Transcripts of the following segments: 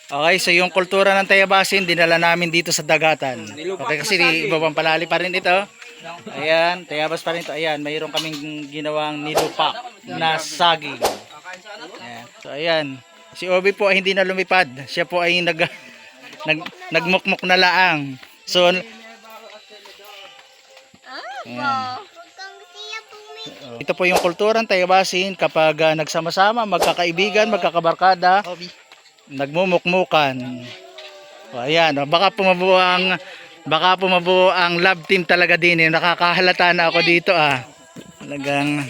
Okay, so yung kultura ng Tayabasin, dinala namin dito sa dagatan. Okay, kasi iba pang palali pa rin ito. Ayan, Tayabas pa rin ito. Ayan, mayroon kaming ginawang nilupak na saging. Ayan. So ayan, si Obi po ay hindi na lumipad. Siya po ay nagmukmuk na laang. So, ayan. Ito po yung kulturang Tayabasin kapag nagsama-sama, magkakaibigan, magkakabarkada, nagmumukmukan. O, ayan, o, baka pumabuo ang love team talaga din. Nakakahalata na ako dito Talagang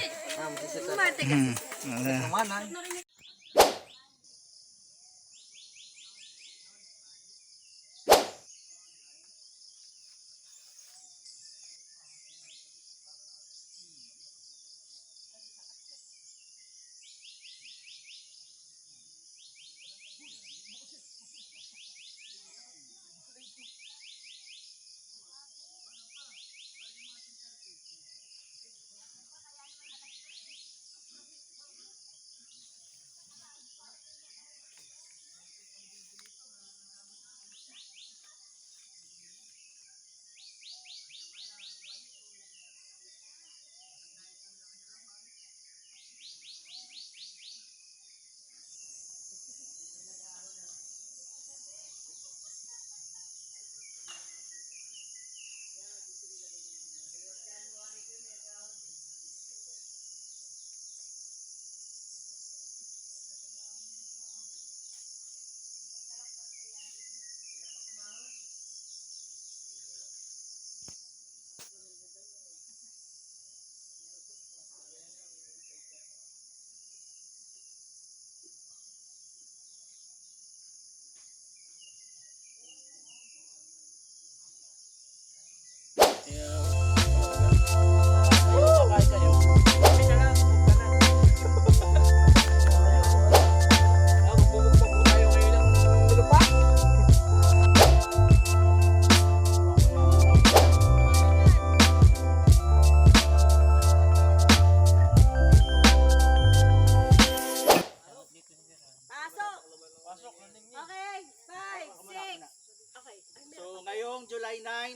so ngayong July 9,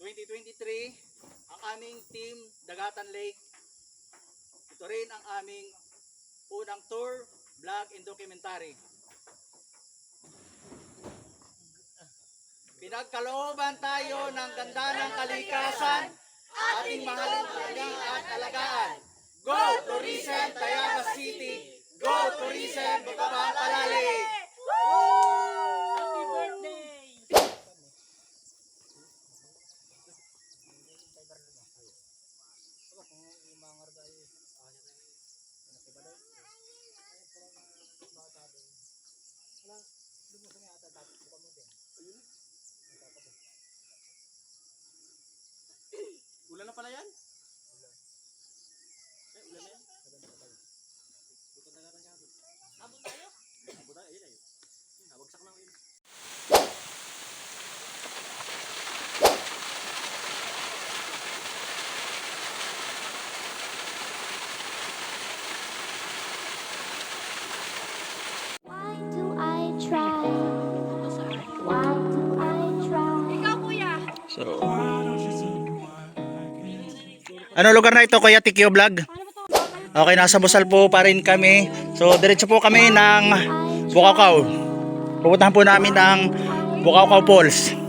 2023, ang aming team Dagatan Lake, ito rin ang aming unang tour, vlog and documentary. Pinagkalooban tayo ng ganda ng kalikasan, ating mahalin at alagaan. Go Tourism Tayabas City! Go Tourism Bukabang Palali! Happy birthday! Ulan na pala yan? Ulan na yan? Abot tayo? Abot tayo, ayun ay. Nabagsak lang yun. Why do I try? Why do I try? Ikaw, kuya! So, ano lugar na ito, Kuya Tikyo Vlog? Okay, nasa Busal po pa rin kami. So, diretso po kami ng Bukaw-Kaw. Pupuntahan po namin ang Bukaw-Kaw Falls.